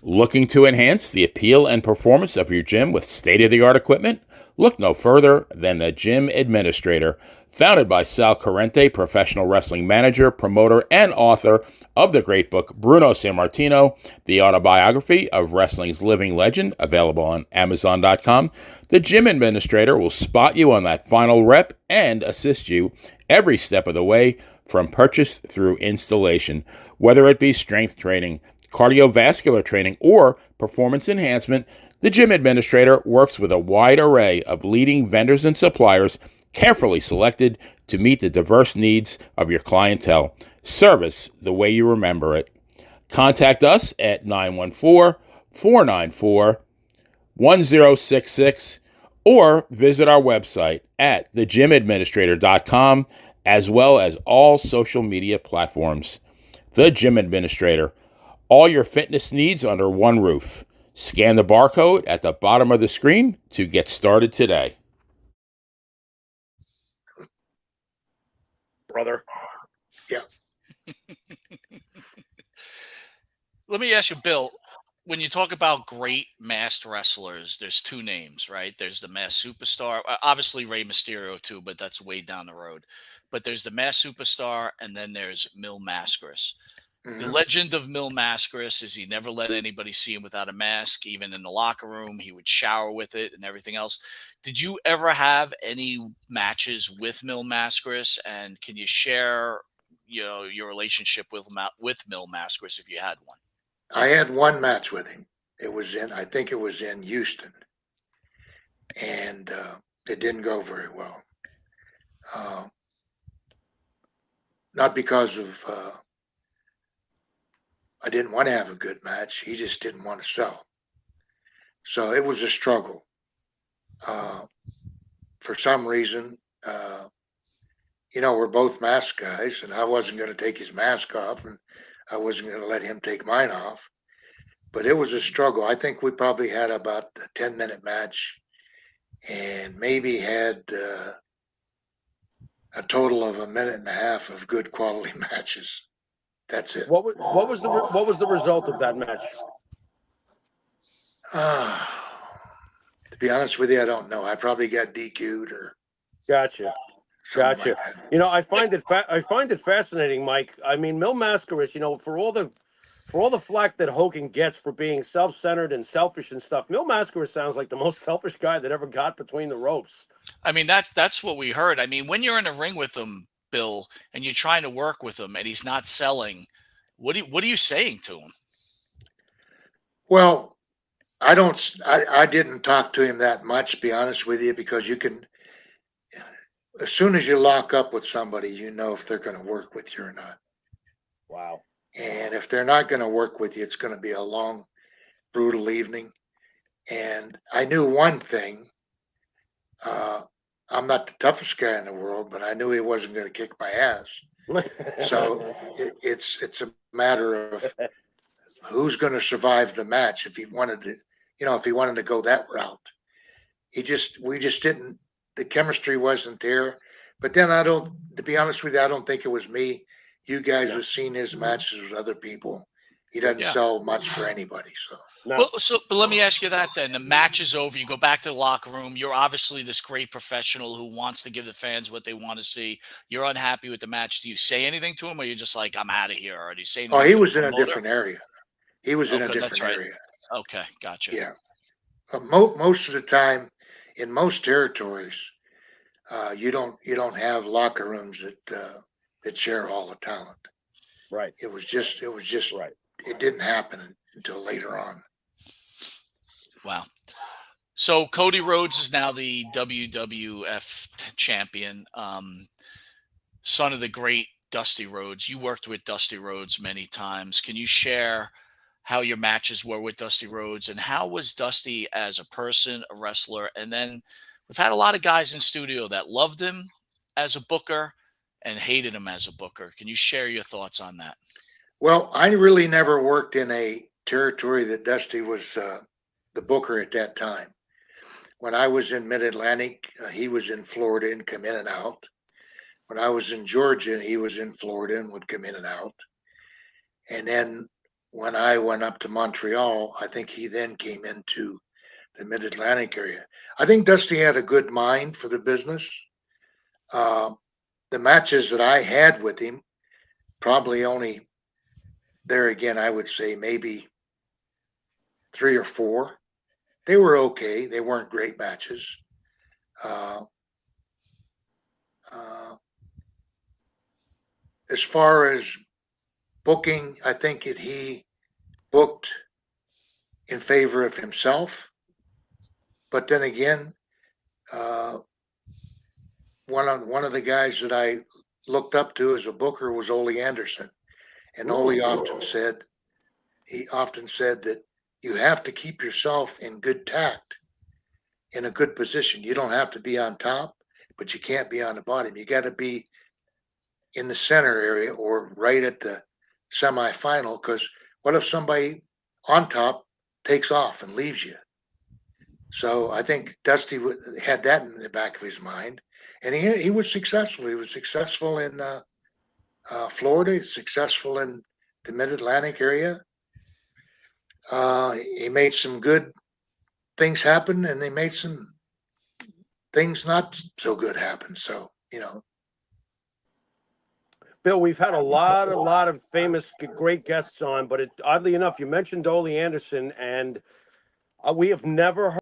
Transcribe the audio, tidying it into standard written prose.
Looking to enhance the appeal and performance of your gym with state-of-the-art equipment? Look no further than the Gym Administrator. Founded by Sal Corrente, professional wrestling manager, promoter, and author of the great book Bruno Sammartino, the autobiography of wrestling's living legend, available on Amazon.com, the Gym Administrator will spot you on that final rep and assist you every step of the way from purchase through installation, whether it be strength training, cardiovascular training, or performance enhancement. The Gym Administrator works with a wide array of leading vendors and suppliers, carefully selected to meet the diverse needs of your clientele. Service the way you remember it. Contact us at 914-494-1066 or visit our website at thegymadministrator.com, as well as all social media platforms. The Gym Administrator. All your fitness needs under one roof. Scan the barcode at the bottom of the screen to get started today. Brother. Yeah. Let me ask you, Bill, when you talk about great masked wrestlers, there's two names, right? There's the masked superstar, obviously Rey Mysterio too, but that's way down the road. But there's the masked superstar, and then there's Mil Mascaras. The legend of Mil Mascaras is he never let anybody see him without a mask, even in the locker room. He would shower with it and everything else. Did you ever have any matches with Mil Mascaras? And can you share, your relationship with Mil Mascaras if you had one? I had one match with him. I think it was in Houston. And it didn't go very well. Not because of... I didn't want to have a good match. He just didn't want to sell. So it was a struggle. For some reason, we're both mask guys, and I wasn't going to take his mask off, and I wasn't going to let him take mine off. But it was a struggle. I think we probably had about a 10-minute match and maybe had a total of a minute and a half of good quality matches. That's it. What was the result of that match? To be honest with you, I don't know. I probably got DQ'd or. Gotcha. Like I find it fascinating, Mike. I mean, Mil Mascaras, for all the flack that Hogan gets for being self-centered and selfish and stuff, Mil Mascaras sounds like the most selfish guy that ever got between the ropes. I mean, that's what we heard. I mean, when you're in a ring with him, Bill, and you're trying to work with him and he's not selling, what are you saying to him? Well, I didn't talk to him that much, to be honest with you, because you can, as soon as you lock up with somebody, you know if they're going to work with you or not. Wow. And if they're not going to work with you, it's going to be a long, brutal evening. And I knew one thing. I'm not the toughest guy in the world, but I knew he wasn't going to kick my ass. So it's a matter of who's going to survive the match. If he wanted to go that route, we just didn't. The chemistry wasn't there. But then to be honest with you, I don't think it was me. You guys have seen his matches with other people. He doesn't sell much for anybody. So. No. But let me ask you that then. The match is over. You go back to the locker room. You're obviously this great professional who wants to give the fans what they want to see. You're unhappy with the match. Do you say anything to him, or you're just like, I'm out of here? Or do you say anything? Oh, he was in a different area. He was in a different area. Okay, gotcha. Yeah. Most of the time, in most territories, you don't have locker rooms that share all the talent. Right. It was just right. It didn't happen until later on. Wow. So Cody Rhodes is now the WWF champion, son of the great Dusty Rhodes. You worked with Dusty Rhodes many times. Can you share how your matches were with Dusty Rhodes, and how was Dusty as a person, a wrestler? And then we've had a lot of guys in studio that loved him as a booker and hated him as a booker. Can you share your thoughts on that? Well, I really never worked in a territory that Dusty was the booker at that time. When I was in Mid-Atlantic, he was in Florida and come in and out. When I was in Georgia, he was in Florida and would come in and out. And then when I went up to Montreal, I think he then came into the Mid-Atlantic area. I think Dusty had a good mind for the business. The matches that I had with him, probably only there again, I would say maybe 3 or 4. They were okay. They weren't great matches. As far as booking, I think he booked in favor of himself. But then again, one of the guys that I looked up to as a booker was Ole Anderson, and Ole often said that you have to keep yourself in good tact, in a good position. You don't have to be on top, but you can't be on the bottom. You got to be in the center area or right at the semifinal, because what if somebody on top takes off and leaves you? So I think Dusty had that in the back of his mind, and he was successful. He was successful in Florida, successful in the Mid-Atlantic area. He made some good things happen, and they made some things not so good happen. So, Bill, we've had a lot of famous, great guests on, but oddly enough, you mentioned Ole Anderson, and we have never heard